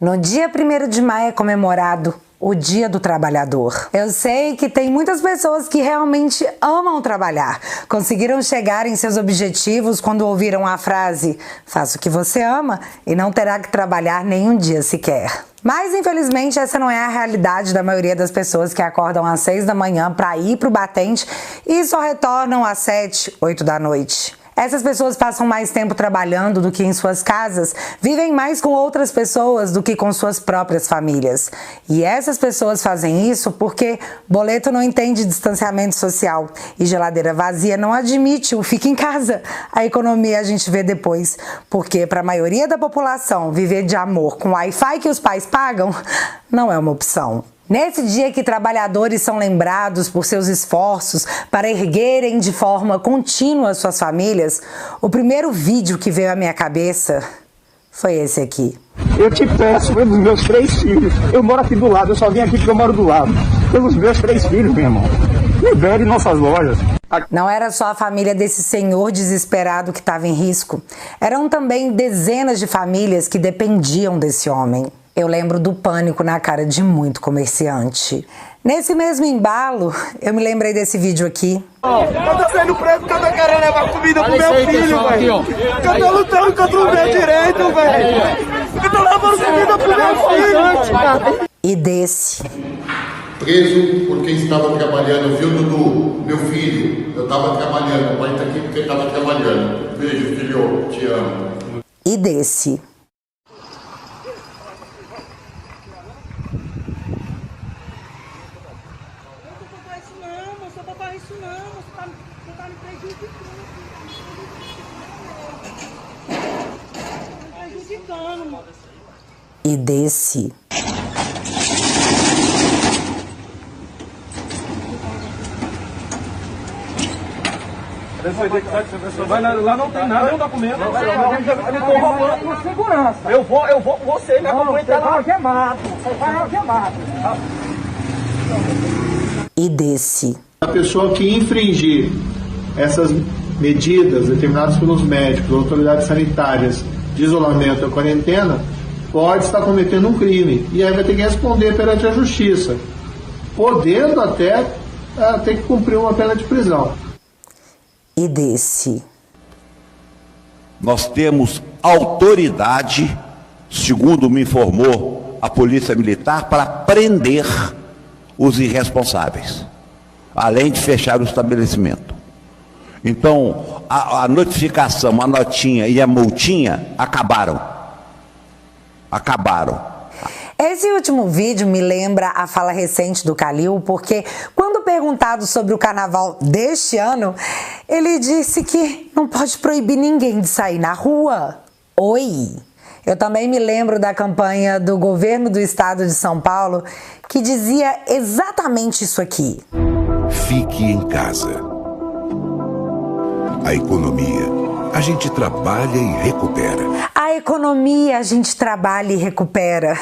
No dia 1º de maio é comemorado o Dia do Trabalhador. Eu sei que tem muitas pessoas que realmente amam trabalhar, conseguiram chegar em seus objetivos quando ouviram a frase "faça o que você ama e não terá que trabalhar nenhum dia sequer". Mas, infelizmente, essa não é a realidade da maioria das pessoas que acordam às 6 da manhã para ir para o batente e só retornam às 7, 8 da noite. Essas pessoas passam mais tempo trabalhando do que em suas casas, vivem mais com outras pessoas do que com suas próprias famílias. E essas pessoas fazem isso porque boleto não entende distanciamento social e geladeira vazia não admite o fica em casa. A economia a gente vê depois, porque para a maioria da população viver de amor com o Wi-Fi que os pais pagam não é uma opção. Nesse dia que trabalhadores são lembrados por seus esforços para erguerem de forma contínua suas famílias, o primeiro vídeo que veio à minha cabeça foi esse aqui. Eu te peço pelos meus 3 filhos, eu moro aqui do lado, eu só vim aqui porque eu moro do lado, pelos meus 3 filhos, meu irmão, libere nossas lojas. Não era só a família desse senhor desesperado que estava em risco, eram também dezenas de famílias que dependiam desse homem. Eu lembro do pânico na cara de muito comerciante. Nesse mesmo embalo, eu me lembrei desse vídeo aqui. Eu tô sendo preso porque eu tô querendo levar comida pro meu filho, velho. Eu tô lutando contra o meu direito, velho. Eu tô levando comida pro meu filho. E desse. Preso porque estava trabalhando, viu, Dudu? Meu filho, eu estava trabalhando, o pai tá aqui porque estava trabalhando. Beijo, filho, te amo. E desse. E desse. Vai lá, não tem nada, nenhum documento. Eu tô roubando por segurança. Eu vou com você, minha mamãe tá lá. Você vai algemado. E desse. A pessoa que infringir essas medidas determinadas pelos médicos, autoridades sanitárias, de isolamento ou quarentena, pode estar cometendo um crime. E aí vai ter que responder perante a justiça, podendo até ter que cumprir uma pena de prisão. E desse. Nós temos autoridade, segundo me informou a Polícia Militar, para prender os irresponsáveis, além de fechar o estabelecimento. Então, a notificação, a notinha e a multinha acabaram. Esse último vídeo me lembra a fala recente do Calil, porque quando perguntado sobre o carnaval deste ano, ele disse que não pode proibir ninguém de sair na rua. Oi! Eu também me lembro da campanha do governo do estado de São Paulo, que dizia exatamente isso aqui. Fique em casa. A economia, a gente trabalha e recupera. A economia, a gente trabalha e recupera.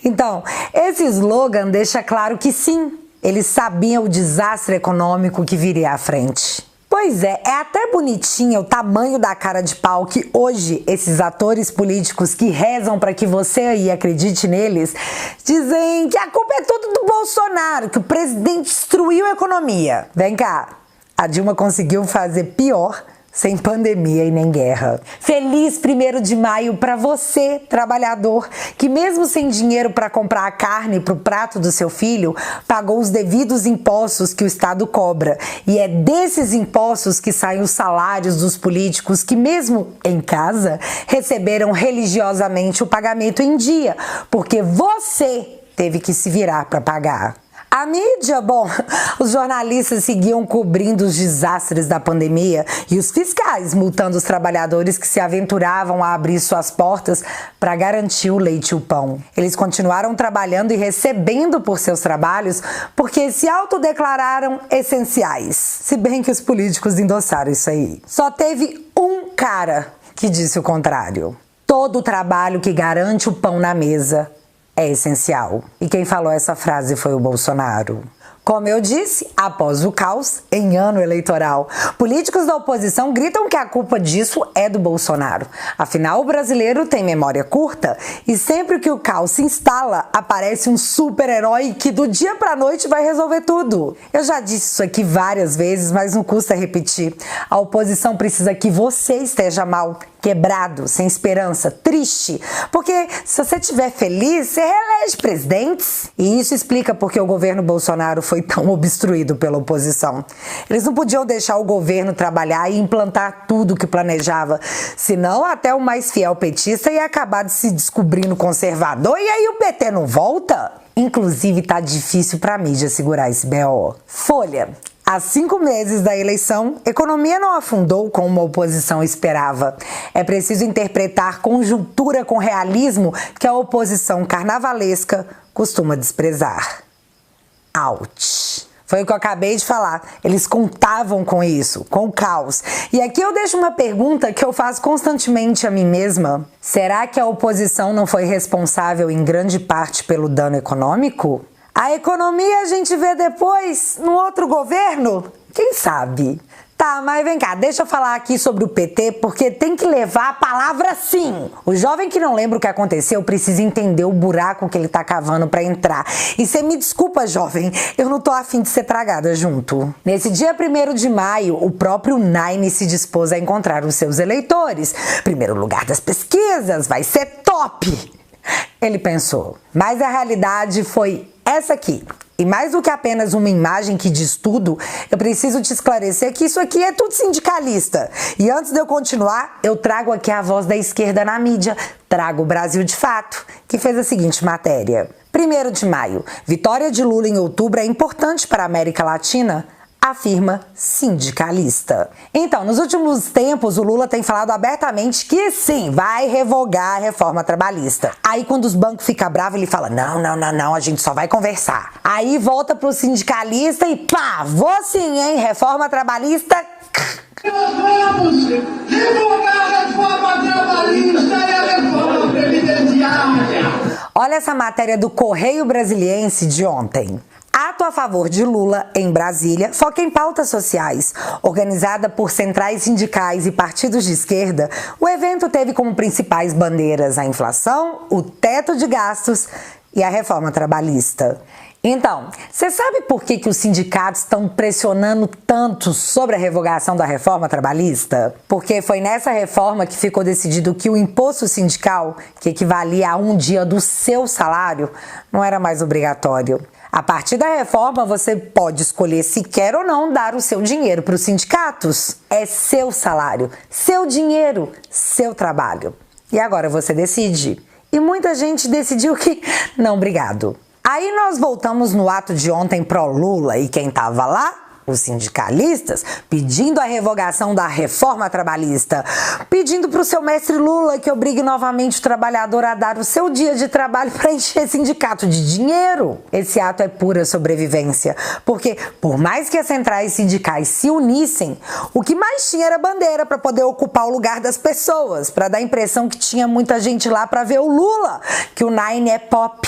Então, esse slogan deixa claro que sim, eles sabiam o desastre econômico que viria à frente. Pois é até bonitinho o tamanho da cara de pau que hoje esses atores políticos que rezam para que você aí acredite neles, dizem que a culpa é tudo do Bolsonaro, que o presidente destruiu a economia. Vem cá, a Dilma conseguiu fazer pior sem pandemia e nem guerra. Feliz 1º de maio para você, trabalhador, que mesmo sem dinheiro para comprar a carne para o prato do seu filho, pagou os devidos impostos que o Estado cobra. E é desses impostos que saem os salários dos políticos que, mesmo em casa, receberam religiosamente o pagamento em dia, porque você teve que se virar para pagar. A mídia, bom, os jornalistas seguiam cobrindo os desastres da pandemia e os fiscais multando os trabalhadores que se aventuravam a abrir suas portas para garantir o leite e o pão. Eles continuaram trabalhando e recebendo por seus trabalhos porque se autodeclararam essenciais, se bem que os políticos endossaram isso aí. Só teve um cara que disse o contrário. Todo o trabalho que garante o pão na mesa é essencial. E quem falou essa frase foi o Bolsonaro. Como eu disse, após o caos em ano eleitoral, políticos da oposição gritam que a culpa disso é do Bolsonaro. Afinal, o brasileiro tem memória curta e sempre que o caos se instala, aparece um super-herói que do dia pra noite vai resolver tudo. Eu já disse isso aqui várias vezes, mas não custa repetir. A oposição precisa que você esteja mal, quebrado, sem esperança, triste, porque se você estiver feliz, você reelege presidentes. E isso explica porque o governo Bolsonaro foi tão obstruído pela oposição. Eles não podiam deixar o governo trabalhar e implantar tudo que planejava, senão até o mais fiel petista ia acabar de se descobrindo conservador e aí o PT não volta? Inclusive tá difícil pra mídia segurar esse BO. Folha. Há 5 meses da eleição, a economia não afundou como a oposição esperava. É preciso interpretar conjuntura com realismo que a oposição carnavalesca costuma desprezar. Ouch! Foi o que eu acabei de falar. Eles contavam com isso, com o caos. E aqui eu deixo uma pergunta que eu faço constantemente a mim mesma. Será que a oposição não foi responsável em grande parte pelo dano econômico? A economia a gente vê depois, no outro governo? Quem sabe? Tá, mas vem cá, deixa eu falar aqui sobre o PT, porque tem que levar a palavra sim. O jovem que não lembra o que aconteceu precisa entender o buraco que ele tá cavando pra entrar. E você me desculpa, jovem, eu não tô afim de ser tragada junto. Nesse dia 1º de maio, o próprio Nine se dispôs a encontrar os seus eleitores. Primeiro lugar das pesquisas, vai ser top! Ele pensou. Mas a realidade foi essa aqui. E mais do que apenas uma imagem que diz tudo, eu preciso te esclarecer que isso aqui é tudo sindicalista. E antes de eu continuar, eu trago aqui a voz da esquerda na mídia. Trago o Brasil de Fato, que fez a seguinte matéria. 1º de maio. Vitória de Lula em outubro é importante para a América Latina? Afirma sindicalista. Então, nos últimos tempos, o Lula tem falado abertamente que sim, vai revogar a reforma trabalhista. Aí, quando os bancos ficam bravos, ele fala, não, a gente só vai conversar. Aí, volta pro sindicalista e pá, vou sim, hein, reforma trabalhista... Nós vamos revogar a reforma trabalhista e a reforma previdenciária. Olha essa matéria do Correio Brasiliense de ontem. Ato a favor de Lula em Brasília foca em pautas sociais. Organizada por centrais sindicais e partidos de esquerda, o evento teve como principais bandeiras a inflação, o teto de gastos e a reforma trabalhista. Então, você sabe por que os sindicatos estão pressionando tanto sobre a revogação da reforma trabalhista? Porque foi nessa reforma que ficou decidido que o imposto sindical, que equivalia a um dia do seu salário, não era mais obrigatório. A partir da reforma, você pode escolher se quer ou não dar o seu dinheiro para os sindicatos. É seu salário, seu dinheiro, seu trabalho. E agora você decide. E muita gente decidiu que não, obrigado. Aí nós voltamos no ato de ontem pró-Lula e quem estava lá? Os sindicalistas pedindo a revogação da reforma trabalhista, pedindo para o seu mestre Lula que obrigue novamente o trabalhador a dar o seu dia de trabalho para encher sindicato de dinheiro. Esse ato é pura sobrevivência, porque por mais que as centrais sindicais se unissem, o que mais tinha era bandeira para poder ocupar o lugar das pessoas, para dar a impressão que tinha muita gente lá para ver o Lula, que o Nine é pop.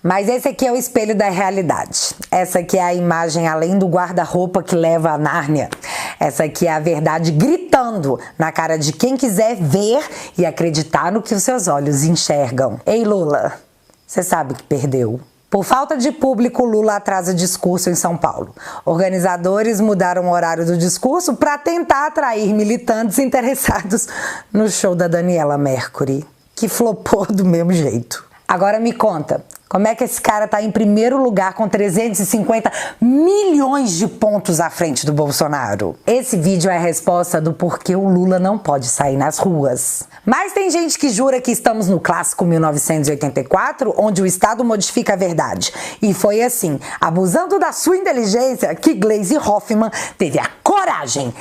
Mas esse aqui é o espelho da realidade. Essa aqui é a imagem além do guarda-roupa que leva a Nárnia. Essa aqui é a verdade gritando na cara de quem quiser ver e acreditar no que os seus olhos enxergam. Ei, Lula, você sabe que perdeu. Por falta de público, Lula atrasa discurso em São Paulo. Organizadores mudaram o horário do discurso para tentar atrair militantes interessados no show da Daniela Mercury, que flopou do mesmo jeito. Agora me conta, como é que esse cara tá em primeiro lugar com 350 milhões de pontos à frente do Bolsonaro? Esse vídeo é a resposta do porquê o Lula não pode sair nas ruas. Mas tem gente que jura que estamos no clássico 1984, onde o Estado modifica a verdade. E foi assim, abusando da sua inteligência, que Gleisi Hoffmann teve a coragem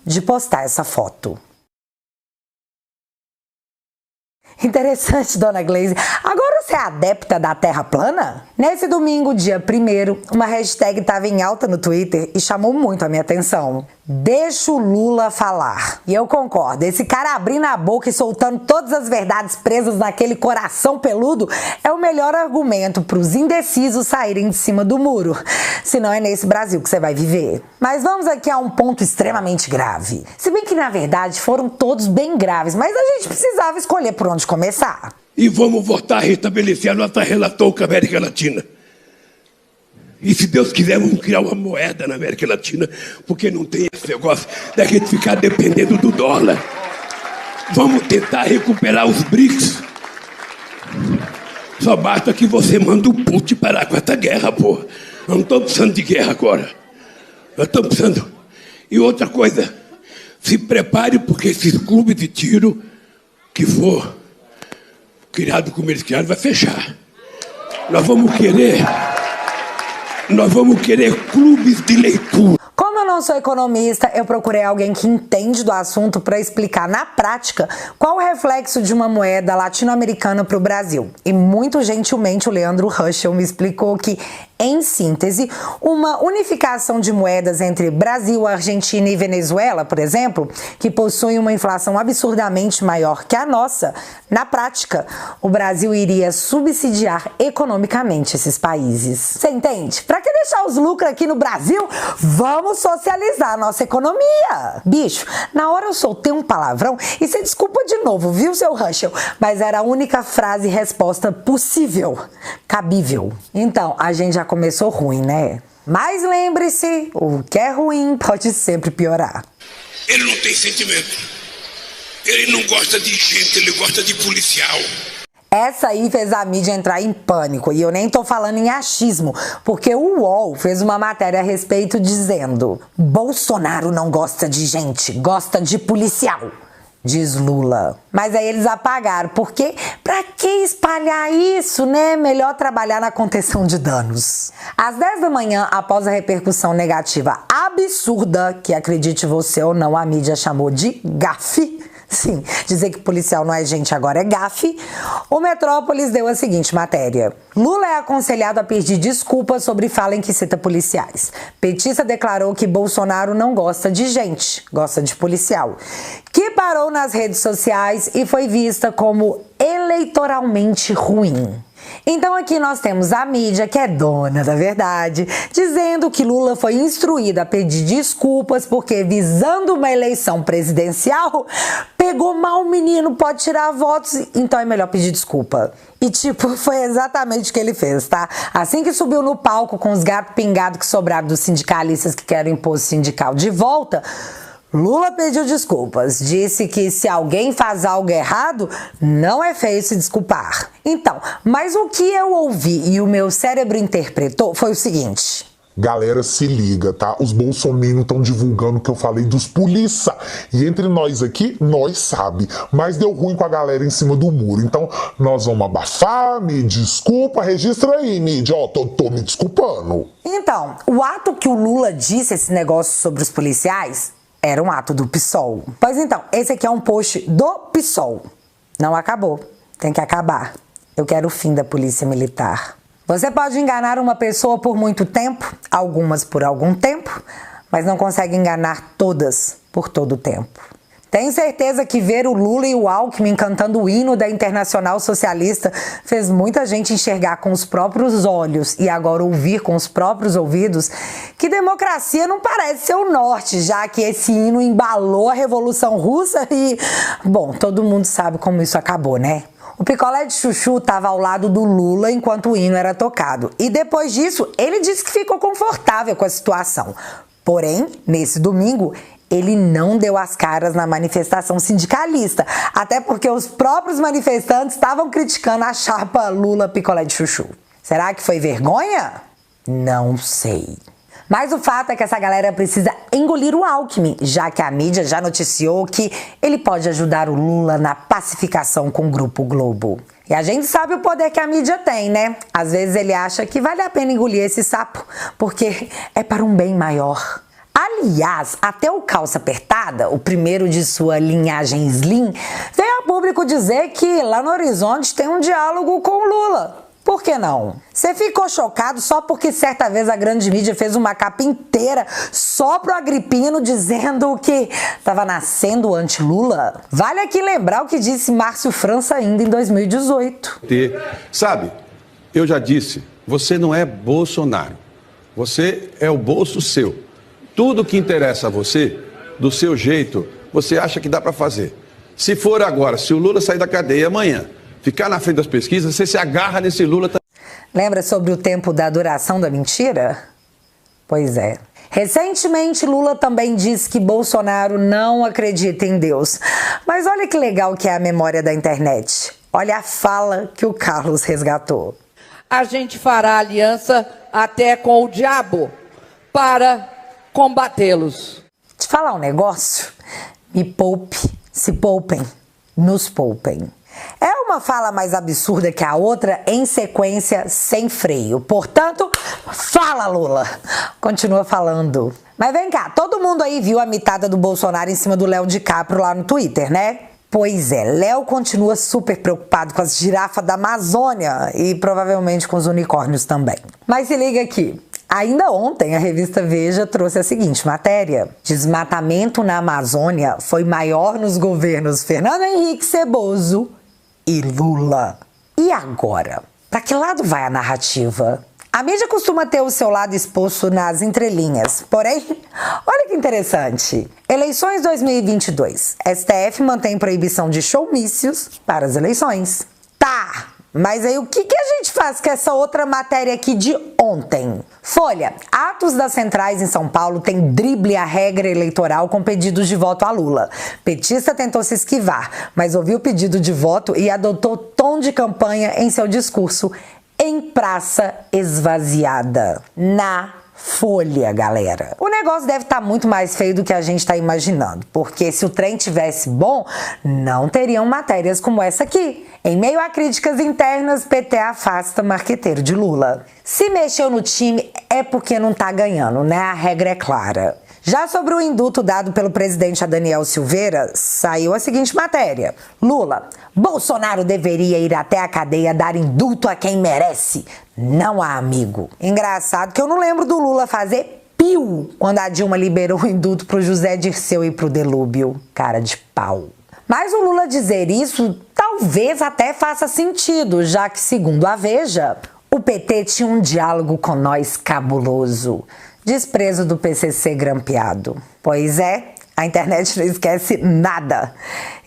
de postar essa foto. Interessante, dona Gleisi. Agora você Você é adepta da Terra plana? Nesse domingo, dia 1º, uma hashtag estava em alta no Twitter e chamou muito a minha atenção. Deixa o Lula falar. E eu concordo, esse cara abrindo a boca e soltando todas as verdades presas naquele coração peludo é o melhor argumento para os indecisos saírem de cima do muro. Senão é nesse Brasil que você vai viver. Mas vamos aqui a um ponto extremamente grave. Se bem que na verdade foram todos bem graves, mas a gente precisava escolher por onde começar. E vamos voltar a restabelecer a nossa relação com a América Latina. E se Deus quiser, vamos criar uma moeda na América Latina, porque não tem esse negócio da gente ficar dependendo do dólar. Vamos tentar recuperar os BRICS. Só basta que você manda o Putin parar com essa guerra, porra. Eu não estou precisando de guerra agora. Eu estou precisando. E outra coisa, se prepare, porque esses clubes de tiro que for criado como eles criaram vai fechar. Nós vamos querer clubes de leitura. Como eu não sou economista, eu procurei alguém que entende do assunto para explicar na prática qual o reflexo de uma moeda latino-americana para o Brasil. E muito gentilmente o Leandro Ruschel me explicou que, em síntese, uma unificação de moedas entre Brasil, Argentina e Venezuela, por exemplo, que possuem uma inflação absurdamente maior que a nossa, na prática, o Brasil iria subsidiar economicamente esses países. Você entende? Para que deixar os lucros aqui no Brasil? Vamos socializar a nossa economia! Bicho, na hora eu soltei um palavrão e você desculpa de novo, viu, seu Ruschel? Mas era a única frase e resposta possível, cabível. Então, a gente já começou ruim, né? Mas lembre-se, o que é ruim pode sempre piorar. Ele não tem sentimento. Ele não gosta de gente, ele gosta de policial. Essa aí fez a mídia entrar em pânico, e eu nem tô falando em achismo, porque o UOL fez uma matéria a respeito dizendo: Bolsonaro não gosta de gente, gosta de policial, diz Lula. Mas aí eles apagaram, porque pra que espalhar isso, né? Melhor trabalhar na contenção de danos. Às 10 da manhã, após a repercussão negativa absurda, que acredite você ou não, a mídia chamou de gafe. Sim, dizer que policial não é gente agora é gafe. O Metrópolis deu a seguinte matéria: Lula é aconselhado a pedir desculpas sobre fala em que cita policiais. Petista declarou que Bolsonaro não gosta de gente, gosta de policial, que parou nas redes sociais e foi vista como eleitoralmente ruim. Então aqui nós temos a mídia, que é dona da verdade, dizendo que Lula foi instruído a pedir desculpas porque, visando uma eleição presidencial, pegou mal o menino, pode tirar votos, então é melhor pedir desculpa. E foi exatamente o que ele fez, tá? Assim que subiu no palco com os gatos pingados que sobraram dos sindicalistas que querem o imposto sindical de volta, Lula pediu desculpas, disse que se alguém faz algo errado, não é feio se desculpar. Então, mas o que eu ouvi e o meu cérebro interpretou foi o seguinte: galera, se liga, tá? Os bolsominions estão divulgando o que eu falei dos polícia. E entre nós aqui, nós sabe. Mas deu ruim com a galera em cima do muro. Então, nós vamos abafar, me desculpa, registra aí, mídia. Ó, tô me desculpando. Então, o ato que o Lula disse, esse negócio sobre os policiais, era um ato do PSOL. Pois então, esse aqui é um post do PSOL. Não acabou. Tem que acabar. Eu quero o fim da polícia militar. Você pode enganar uma pessoa por muito tempo, algumas por algum tempo, mas não consegue enganar todas por todo o tempo. Tenho certeza que ver o Lula e o Alckmin cantando o hino da Internacional Socialista fez muita gente enxergar com os próprios olhos e agora ouvir com os próprios ouvidos que democracia não parece ser o norte, já que esse hino embalou a Revolução Russa e, bom, todo mundo sabe como isso acabou, né? O picolé de chuchu estava ao lado do Lula enquanto o hino era tocado. E depois disso, ele disse que ficou confortável com a situação. Porém, nesse domingo, ele não deu as caras na manifestação sindicalista, até porque os próprios manifestantes estavam criticando a chapa Lula picolé de chuchu. Será que foi vergonha? Não sei. Mas o fato é que essa galera precisa engolir o Alckmin, já que a mídia já noticiou que ele pode ajudar o Lula na pacificação com o Grupo Globo. E a gente sabe o poder que a mídia tem, né? Às vezes ele acha que vale a pena engolir esse sapo, porque é para um bem maior. Aliás, até o Calça Apertada, o primeiro de sua linhagem Slim, veio a público dizer que lá no Horizonte tem um diálogo com o Lula. Por que não? Você ficou chocado só porque certa vez a grande mídia fez uma capa inteira só pro Agripino dizendo que estava nascendo anti-Lula? Vale aqui lembrar o que disse Márcio França ainda em 2018. Sabe, eu já disse, você não é Bolsonaro. Você é o bolso seu. Tudo que interessa a você, do seu jeito, você acha que dá para fazer. Se for agora, se o Lula sair da cadeia amanhã, ficar na frente das pesquisas, você se agarra nesse Lula. Lembra sobre o tempo da duração da mentira? Pois é. Recentemente, Lula também disse que Bolsonaro não acredita em Deus. Mas olha que legal que é a memória da internet. Olha a fala que o Carlos resgatou. A gente fará aliança até com o diabo para combatê-los. Te falar um negócio? Me poupe, se poupem, nos poupem. É uma fala mais absurda que a outra, em sequência, sem freio. Portanto, fala, Lula! Continua falando. Mas vem cá, todo mundo aí viu a mitada do Bolsonaro em cima do Léo DiCaprio lá no Twitter, né? Pois é, Léo continua super preocupado com as girafas da Amazônia e provavelmente com os unicórnios também. Mas se liga aqui. Ainda ontem, a revista Veja trouxe a seguinte matéria. Desmatamento na Amazônia foi maior nos governos Fernando Henrique Ceboso e Lula. E agora? Para que lado vai a narrativa? A mídia costuma ter o seu lado exposto nas entrelinhas. Porém, olha que interessante. Eleições 2022. STF mantém proibição de showmícios para as eleições. Tá! Mas aí o que a gente faz com essa outra matéria aqui de ontem? Folha, atos das centrais em São Paulo tem drible a regra eleitoral com pedidos de voto a Lula. Petista tentou se esquivar, mas ouviu o pedido de voto e adotou tom de campanha em seu discurso em praça esvaziada. Na Folha, galera. O negócio deve estar muito mais feio do que a gente está imaginando, porque se o trem tivesse bom, não teriam matérias como essa aqui. Em meio a críticas internas, PT afasta marqueteiro de Lula. Se mexeu no time é porque não tá ganhando, né? A regra é clara. Já sobre o indulto dado pelo presidente a Daniel Silveira, saiu a seguinte matéria. Lula, Bolsonaro deveria ir até a cadeia dar indulto a quem merece, não a amigo. Engraçado que eu não lembro do Lula fazer piu quando a Dilma liberou o indulto pro José Dirceu e pro Delúbio. Cara de pau. Mas o Lula dizer isso talvez até faça sentido, já que, segundo a Veja, o PT tinha um diálogo com nós cabuloso. Desprezo do PCC grampeado. Pois é, a internet não esquece nada.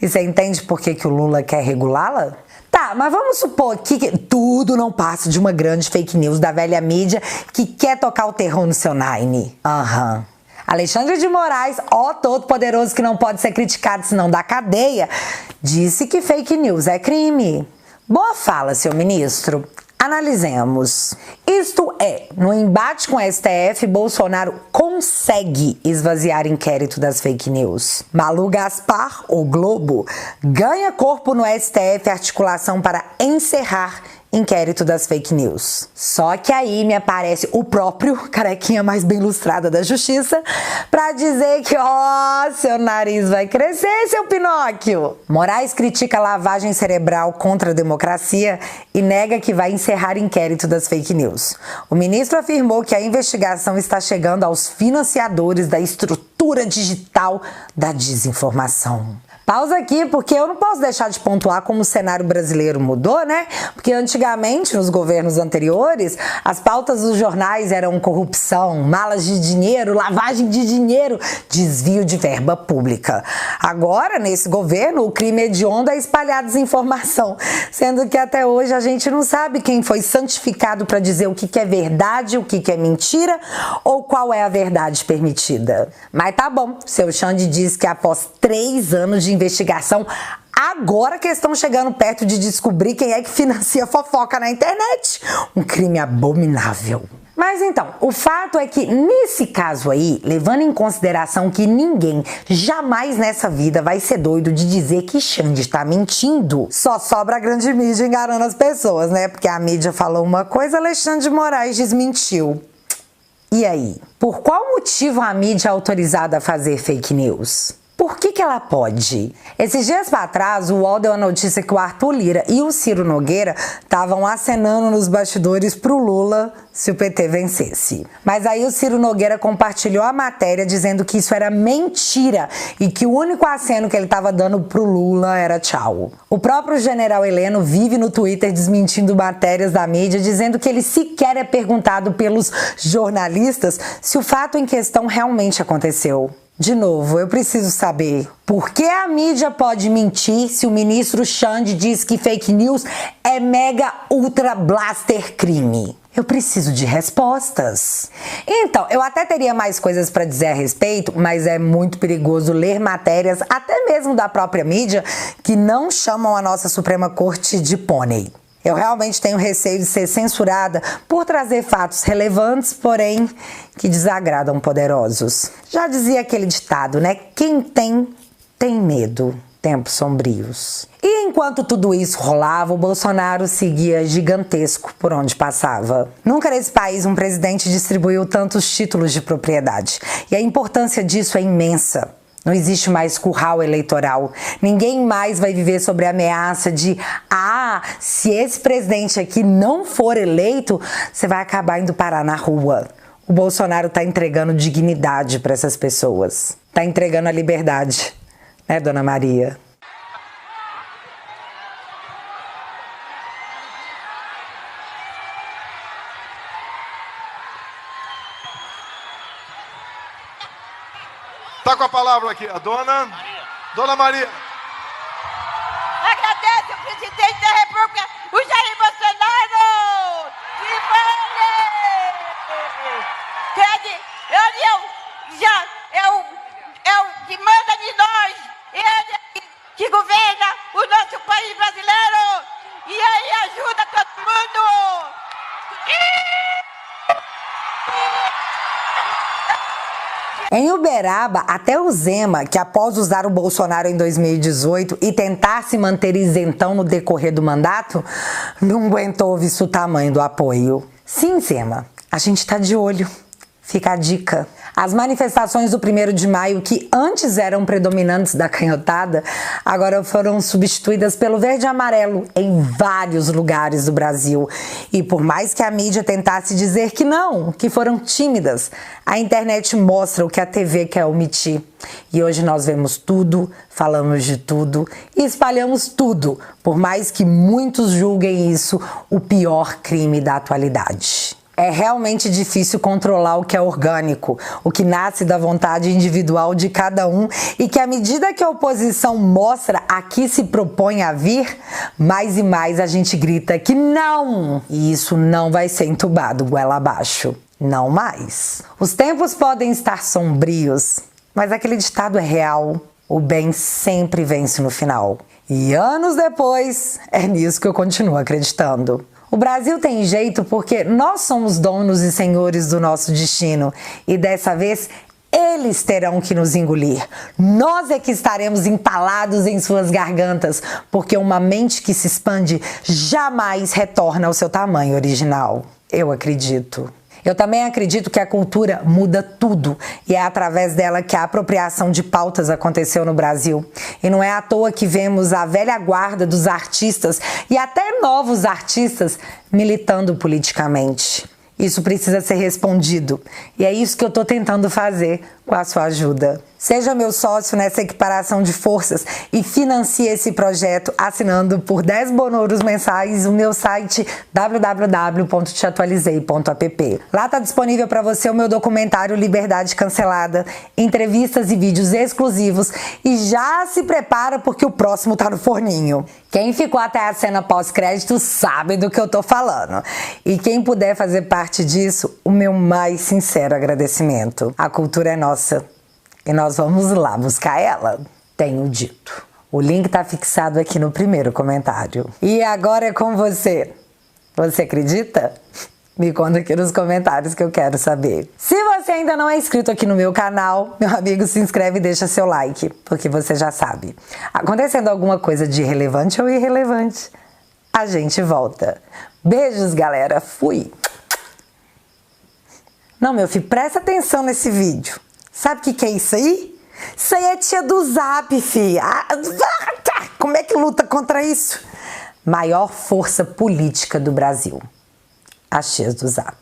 E você entende por que o Lula quer regulá-la? Tá, mas vamos supor aqui que tudo não passa de uma grande fake news da velha mídia que quer tocar o terror no seu nine. Alexandre de Moraes, ó todo poderoso que não pode ser criticado senão da cadeia, disse que fake news é crime. Boa fala, seu ministro. Analisemos. Isto é, no embate com a STF, Bolsonaro consegue esvaziar inquérito das fake news. Malu Gaspar, o Globo, ganha corpo no STF articulação para encerrar inquérito das fake news. Só que aí me aparece o próprio carequinha mais bem ilustrada da justiça pra dizer que, seu nariz vai crescer, seu Pinóquio. Moraes critica a lavagem cerebral contra a democracia e nega que vai encerrar inquérito das fake news. O ministro afirmou que a investigação está chegando aos financiadores da estrutura digital da desinformação. Pausa aqui, porque eu não posso deixar de pontuar como o cenário brasileiro mudou, né? Porque antigamente, nos governos anteriores, as pautas dos jornais eram corrupção, malas de dinheiro, lavagem de dinheiro, desvio de verba pública. Agora, nesse governo, o crime hediondo é espalhar desinformação, sendo que até hoje a gente não sabe quem foi santificado para dizer o que é verdade, o que é mentira ou qual é a verdade permitida. Mas tá bom, seu Xande diz que após 3 anos de investigação, agora que estão chegando perto de descobrir quem é que financia fofoca na internet. Um crime abominável. Mas então, o fato é que nesse caso aí, levando em consideração que ninguém jamais nessa vida vai ser doido de dizer que Xande está mentindo, só sobra a grande mídia enganando as pessoas, né? Porque a mídia falou uma coisa, Alexandre de Moraes desmentiu. E aí? Por qual motivo a mídia é autorizada a fazer fake news? Por que ela pode? Esses dias para trás, o UOL deu a notícia que o Arthur Lira e o Ciro Nogueira estavam acenando nos bastidores pro Lula se o PT vencesse. Mas aí o Ciro Nogueira compartilhou a matéria dizendo que isso era mentira e que o único aceno que ele estava dando pro Lula era tchau. O próprio general Heleno vive no Twitter desmentindo matérias da mídia, dizendo que ele sequer é perguntado pelos jornalistas se o fato em questão realmente aconteceu. De novo, eu preciso saber por que a mídia pode mentir se o ministro Xande diz que fake news é mega ultra blaster crime? Eu preciso de respostas. Então, eu até teria mais coisas para dizer a respeito, mas é muito perigoso ler matérias, até mesmo da própria mídia, que não chamam a nossa Suprema Corte de pônei. Eu realmente tenho receio de ser censurada por trazer fatos relevantes, porém que desagradam poderosos. Já dizia aquele ditado, né? Quem tem medo. Tempos sombrios. E enquanto tudo isso rolava, o Bolsonaro seguia gigantesco por onde passava. Nunca nesse país um presidente distribuiu tantos títulos de propriedade. E a importância disso é imensa. Não existe mais curral eleitoral. Ninguém mais vai viver sobre a ameaça de se esse presidente aqui não for eleito, você vai acabar indo parar na rua. O Bolsonaro está entregando dignidade para essas pessoas. Está entregando a liberdade, né, Dona Maria? Está com a palavra aqui a Dona Maria. Agradeço ao presidente da República, o Jair Bolsonaro! Viva ele! É o que manda de nós! Ele que governa o nosso país brasileiro! E aí ajuda todo mundo! Em Uberaba, até o Zema, que após usar o Bolsonaro em 2018 e tentar se manter isentão no decorrer do mandato, não aguentou visto o tamanho do apoio. Sim, Zema, a gente tá de olho. Fica a dica. As manifestações do 1º de maio, que antes eram predominantes da canhotada, agora foram substituídas pelo verde e amarelo em vários lugares do Brasil. E por mais que a mídia tentasse dizer que não, que foram tímidas, a internet mostra o que a TV quer omitir. E hoje nós vemos tudo, falamos de tudo e espalhamos tudo, por mais que muitos julguem isso o pior crime da atualidade. É realmente difícil controlar o que é orgânico, o que nasce da vontade individual de cada um e que à medida que a oposição mostra a que se propõe a vir, mais e mais a gente grita que não! E isso não vai ser entubado goela abaixo. Não mais. Os tempos podem estar sombrios, mas aquele ditado é real. O bem sempre vence no final. E anos depois, é nisso que eu continuo acreditando. O Brasil tem jeito porque nós somos donos e senhores do nosso destino e dessa vez eles terão que nos engolir. Nós é que estaremos empalados em suas gargantas, porque uma mente que se expande jamais retorna ao seu tamanho original. Eu acredito. Eu também acredito que a cultura muda tudo e é através dela que a apropriação de pautas aconteceu no Brasil. E não é à toa que vemos a velha guarda dos artistas e até novos artistas militando politicamente. Isso precisa ser respondido e é isso que eu estou tentando fazer com a sua ajuda. Seja meu sócio nessa equiparação de forças e financie esse projeto assinando por 10 bonouros mensais o meu site www.teatualizei.app. Lá está disponível para você o meu documentário Liberdade Cancelada, entrevistas e vídeos exclusivos e já se prepara porque o próximo tá no forninho. Quem ficou até a cena pós-crédito sabe do que eu tô falando. E quem puder fazer parte disso, o meu mais sincero agradecimento. A cultura é nossa. E nós vamos lá buscar ela, tenho dito. O link tá fixado aqui no primeiro comentário. E agora é com você. Você acredita? Me conta aqui nos comentários que eu quero saber. Se você ainda não é inscrito aqui no meu canal, meu amigo, se inscreve e deixa seu like, porque você já sabe. Acontecendo alguma coisa de relevante ou irrelevante, a gente volta. Beijos, galera. Fui! Não, meu filho, presta atenção nesse vídeo. Sabe o que é isso aí? Isso aí é tia do Zap, filho. Como é que luta contra isso? Maior força política do Brasil. As tias do Zap.